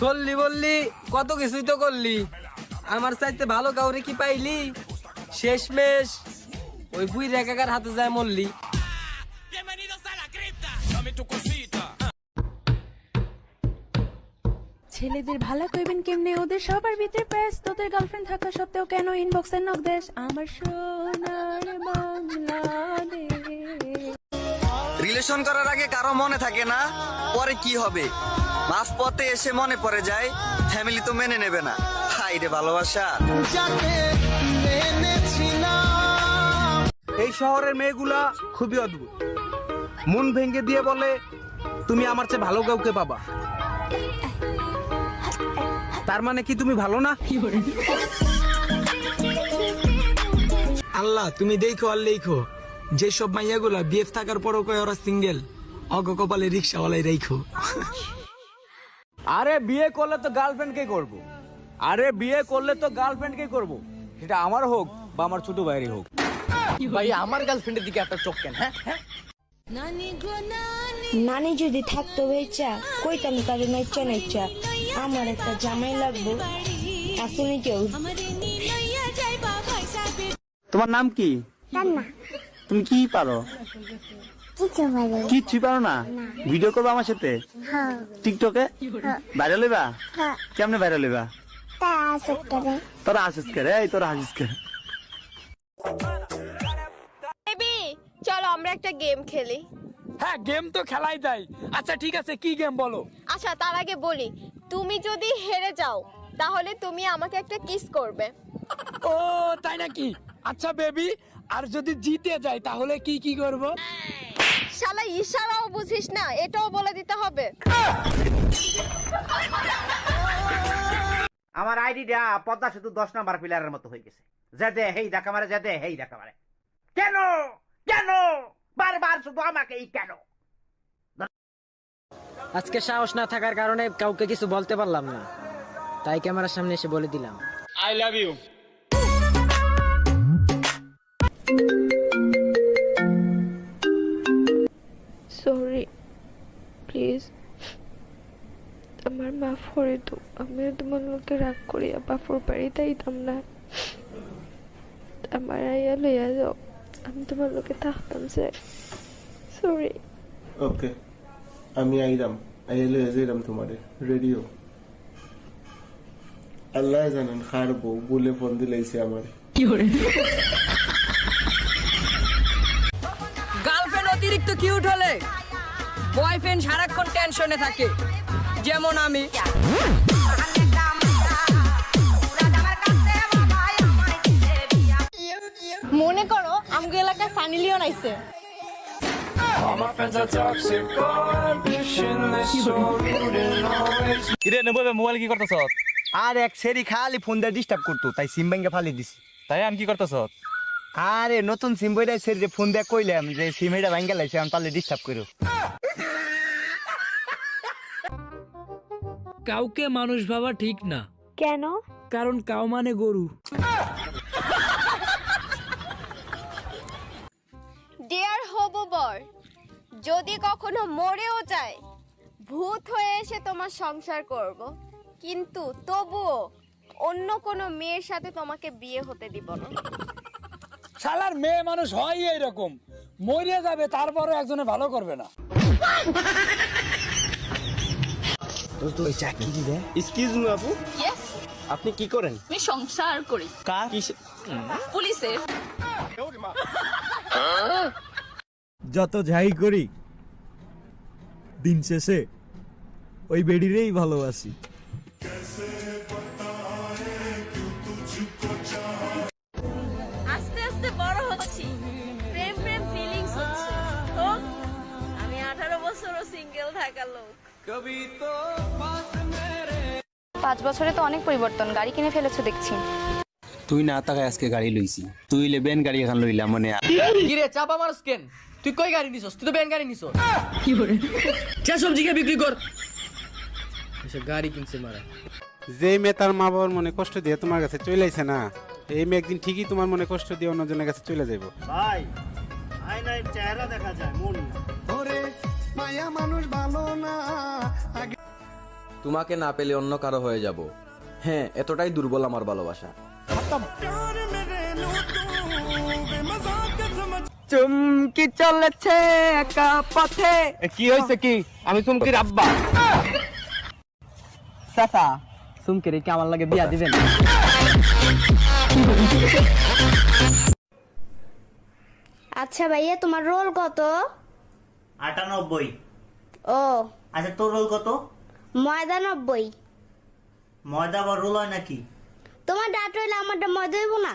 করলি বললি কত কিছুই তো করলি, আমার চাইতে ভালো কাউরে কি পাইলি? শেষমেশ ওই বুই রেখাকার হাতে যায় মরলি। ছেলেদের ভালো কইবেন কেমনে, ওদের সবার ভিতরে প্রেস, তোদের গার্লফ্রেন্ড থাকা সত্ত্বেও কেন ইনবক্সে নক দেশ? আমার সোনার বাংলাদেশ। রিলেশন করার আগে কারো মনে থাকে না পরে কি হবে, মাঝ পথে এসে মনে পড়ে যায় ফ্যামিলি তো মেনে নেবে না। হাই রে ভালোবাসা। এই শহরের মেয়েগুলা খুবই অদ্ভুত, মন ভেঙে দিয়ে বলে তুমি আমার চেয়ে ভালো কাউকে পাবা। তার মানে কি তুমি ভালো না? আল্লাহ তুমি দেখো আর লেখো, যেসব মাইয়াগুলা বিএফ থাকার পরও কয় ওরা সিঙ্গেল, অগ কপালে রিক্সাওয়ালাই রাইখো। আরে বিয়ে করলে তো গার্লফ্রেন্ডকে করব, আরে বিয়ে করলে তো গার্লফ্রেন্ডকে করব, সেটা আমার হোক বা আমার ছোট ভাইয়েরই হোক। ভাই আমার গার্লফ্রেন্ডের দিকে একটা চোখ কেন? হ্যাঁ নানি যদি থাকতো বেচা কইতাম তারে নাইচা নাইচা আমার একটা জামাই লাগবো। আসলে কেউ তোমার নাম কি? তুমি কি পারো? কিচ্ছুই পারো না? ভিডিও করবো আমার সাথে টিকটকে? ভাইরাল হইবা? কেমনে ভাইরাল হইবা? তোরা হাসিস করে, এই তোরা হাসিস করে। বেবি চলো আমরা একটা গেম খেলি। হ্যাঁ গেম তো খেলাই যায়। আচ্ছা ঠিক আছে, কি গেম বলো? আচ্ছা তার আগে বলি, তুমি যদি হেরে যাও তাহলে তুমি আমাকে একটা কিস করবে। ও তাই নাকি? আচ্ছা বেবি, আর যদি জিতে যাই তাহলে কি কি করব? শালা ইশারাও বুঝিস না, এটাও বলে দিতে হবে। আমার আইডিটা পদ্মা সেতু 10 নাম্বার পিলারের মতো হয়ে গেছে। যেতে হেই দেখা মারে, যেতে হেই দেখা মারে। কেন কেন বারবার শুধু আমাকেই কেন? আজকে সাহস না থাকার কারণে কাউকে কিছু বলতে পারলাম না, তাই ক্যামেরার সামনে এসে বলে দিলাম I love you. Sorry please আমার মাফ করে তো, আমি তোমার লোকে রাগ করিয়া বাপুর বাড়িতে আইতাম না, আমার আইয়া লইয়া যাও, আমি তোমার লোকে থাকতাম স্যার। সরি। ওকে আমি আইরাম, আইলে যাইরাম তোমারে রেডিও। আল্লাহ জানেন খার বউ বলে ফোন দিলাইছে আমারে। গার্লফ্রেন্ড অতিরিক্ত কিউট হলে বয়ফ্রেন্ড সারাক্ষণ টেনশনে থাকে, যেমন আমি। মনে করো আমগো এলাকায় ফানি লিওন আইছে। কিরে নেবো মোবাইল কি করতেছ? আর এক সেরি খালি ফোন দিয়ে ডিস্টার্ব করতো, তাই সিম ব্যাংকে ফালি দিছি। তাই আমি কি করতেছ? আরে নতুন সিম বইটা সেরি ফোন দিয়ে কইলাম যে সিম এটা ভাঙ্গা লাইছে, আমি তাহলে ডিস্টার্ব করো। কাউকে মানুষ ভাবা ঠিক না। কেন? কারণ কাউ মানে গরু। ডিয়ার হবু বর, যদি কখনো মরেও যায় ভূত হয়ে এসে তোমার সংসার করব, কিন্তু তবুও অন্য কোনো মেয়ের সাথে তোমাকে বিয়ে হতে দিব না। শালার মেয়ে মানুষ হয় এইরকম, মরিয়া যাবে তারপরে একজনে ভালো করবে না। এক্সকিউজ মি আপু, ইয়েস, আপনি কি করেন? আমি সংসার করি। কার? পুলিশের। যত যাই করি দিন শেষে ওই বেডিরেই ভালোবাসি। আস্তে আস্তে বড় হচ্ছি, প্রেম প্রেম ফিলিংস হচ্ছে। তো আমি 18 বছরও সিঙ্গেল থাকা লোক। 5 বছরে তো অনেক পরিবর্তন, গাড়ি কিনে ফেলেছো দেখছি। তুই না তাকায় আজকে গাড়ি লইছি, তুই বেন গাড়ি এখন লইলাম মনে। কি রে চাপা মারস কেন? তুই কই গাড়ি নিছস? তুই তো ব্যান গাড়ি নিছস। কি করে চা সবজিকে বিক্রি কর, এসব গাড়ি কিনছে মারা। যে মেয়ে তার মা বাবার মনে কষ্ট দিয়ে তোমার কাছে চলে আইছে না, এই মেয়ে একদিন ঠিকই তোমার মনে কষ্ট দিয়ে অন্যজনের কাছে চলে যাইব। ভাই আয়নায় চেহারা দেখা যায়, মন না। ওরে মায়া মানুষ ভালো না। তোমাকে না পেলে অন্য কারো হয়ে যাব। হ্যাঁ, এতটাই দুর্বল আমার ভালোবাসা। চুমকি চলেছে একা পথে। কি হয়েছে কি? আমি চুমকির আব্বা। চাচা, চুমকি রে কি আমার লাগে বিয়া দিবেন? আচ্ছা ভাইয়া, তোমার রোল কত? 98। ও আচ্ছা, তোর রোল কত? ময়দা 90। ময়দা বা রোল হয় নাকি? তোমার ডাট হইলে আমারটা ময়দা হইব না?